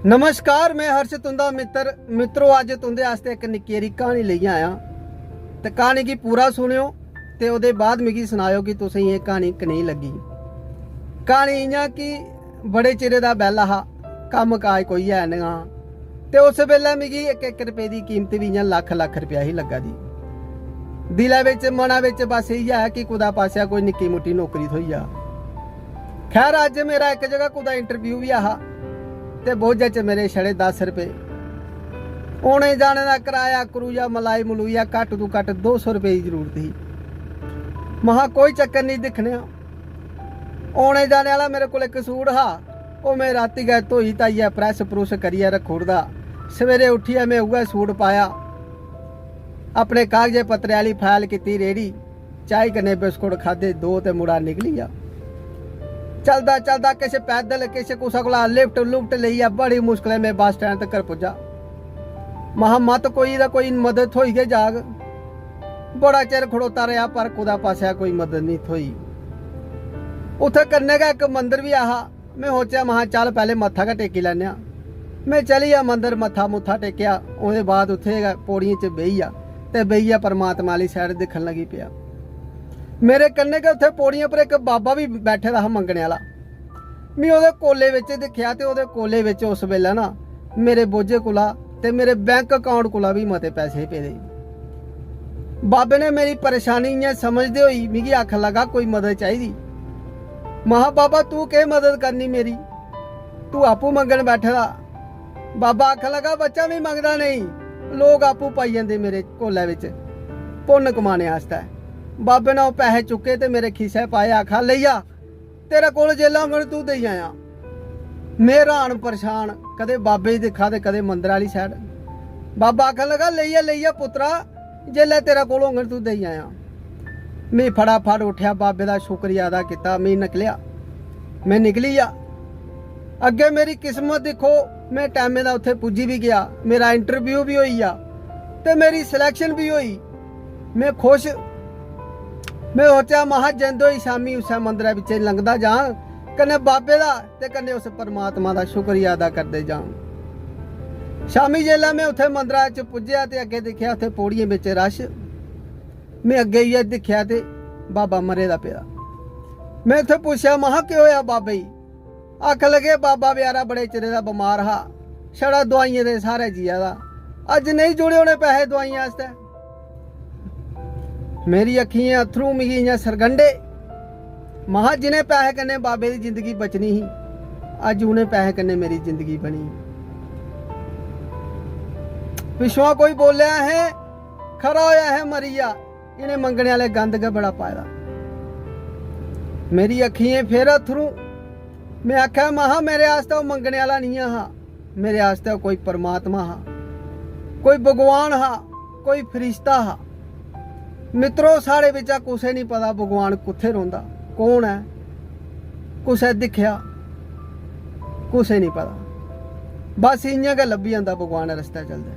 नमस्कार, मैं हर्ष तुंदा मित्रों अज तुंदे आस्ते एक निक्की हारी कहानी लेइयै आया ते कहानी गी पूरा सुनियो ते ओहदे बाद मिगी सनायो कि तुसें ये कहानी कनेही लगी। कहानी इ'यां कि बड़े चिरे दा बैला हा, कम्म काज कोई है नहीं हा ते उस वेल्ले मिगी एक रुपए दी कीमत भी इ'यां लख लख रुपया ही लग्गा दी। दिलै बिच मना बिच बस इ'यै है कि कुदै पास्सेआ कोई निक्की मुट्टी नौकरी थ्होई जा। खैर अज मेरा एक जगह कुदै इंटरव्यू भी आहा ते बोझे च मेरे छड़े 10 रुपए। औने जाने का किराया करूया मलाई मलूया घट तो घट 200 रुपए की जरूरत थी। महा कोई चक्कर नहीं दिखने। औने जाने वाला मेरे को एक सूट हा, वो मैं राती गए धोई धाइयै प्रैस प्रुस करियै रखी ओड़दा। सवेरे उठियै मैं उ'ऐ सूट पाया, अपने कागजे पत्रे वाली फाइल की रेडी, चाय कन्नै बिस्कुट खादे दो ते मुड़ा निकली गया। चलदा चलदा किश पैदल किश कुसै कोला लिफ्ट लुफ्ट लेइयै बड़ी मुश्किल में बस स्टैंड तक पुज्जा। महा मत कोई दा कोई मदद थ्होई गै जाग। बड़ा चिर खड़ोता रहा पर कुदै पास्सेआ कोई मदद नहीं थ्होई। उत्थे कन्नै गै एक मंदिर भी आहा। मैं सोचेआ महा चल पहले मत्था गै टेकी लैने आ। मैं चली आ मंदिर, मत्था मुत्था टेकिया। ओहदे बाद उत्थे गै पौड़ियें च बेहिया ते बेहियै परमात्मा आह्ली साइड दिक्खन लगी पिया। मेरे कन्नै गै उत्थे पौड़ियां पर एक बाबा भी बैठे दा हा मंगने वाला। मैं ओहदे कोले विच दिक्खेआ ते ओहदे कोले विच उस वेले ना मेरे बोझे कोला ते मेरे बैंक अकाउंट कोला भी मते पैसे पेदे। बाबे ने मेरी परेशानी इ'यां समझदे होई मिगी आखन लगा कोई मदद चाहिदी। महा बाबा तू केह् मदद करनी मेरी, तू आपू मंगन बैठे दा। बाबा आखन लगा बच्चा मैं मंगदा नहीं, लोग आपू पाई जंदे मेरे कोले विच पुन्न कमाने आस्तै। बाबे ने पैसे चुके ते मेरे खीसे पाए, आखा लेइया तेरे कोल जेला होंगन तू देई आया। मैं हैरान परेशान, कदे बाबे दिखा ते कदे मंदर वाली साइड। बाबा आखन लगा लेइया पुत्रा जेल्लै तेरे कोल होंगन तू देई आया। मैं फटाफट उठ्या, बाबे का शुक्रिया अदा किया। मैं निकली आ। अगे मेरी किस्मत दिखो, मैं टाइमे दा उत्थे पुज्जी भी गया। मेरा इंटरव्यू भी होई आ ते मेरी सिलेक्शन भी होई। मैं खुश। मैं सोचा महा जिंद होई शामी उस मंदिर बिच लंघदा जां कन्नै बाबे दा ते कन्नै उस परमात्मा दा शुक्रिया अदा करदे जां। शामी जेल्लै मैं उत्थे मंदिर च पुज्जेआ ते अगे दिखेआ उत्थे पौड़ियें बिच रश। मैं अगे इ'यै दिखेआ ते बाबा मरे दा पेदा। मैं उत्थे पुछया महा केह् होया बाबे गी। आख लगे बाबा बेचारा बड़े चिरे दा बमार हा, छड़ा दवाइयें दे सहारे जिया दा, अज नहीं जुड़े होने पैसे दवाइयें आस्तै। मेरी अखियें अथरू मिगी इ'यां सरगंडे। महा जिन्हें पैसे कन्नै बाबे की जिंदगी बचनी ही, अज उन्हें पैसे कन्नै मेरी जिंदगी बनी। पिछुआ कोई बोलिया है खरा होया है मरिया, इन्हें मंगने वाले गंद गै बड़ा पाया। मेरी अखियें फिर अथरू। मैं आख्या महा मेरे आस्ते वो मंगने वाला नहीं हा, मेरे आस्ते कोई परमात्मा हा, कोई भगवान हा, कोई फरिश्ता हा। मित्रों साढ़े बिचा कुसै नहीं पता भगवान कुत्थे रौंदा, कौन है, कुसै दिखिया कुसै नहीं पता। बस इ'यां गै लब्भी जंदा भगवान रस्ते चलदे।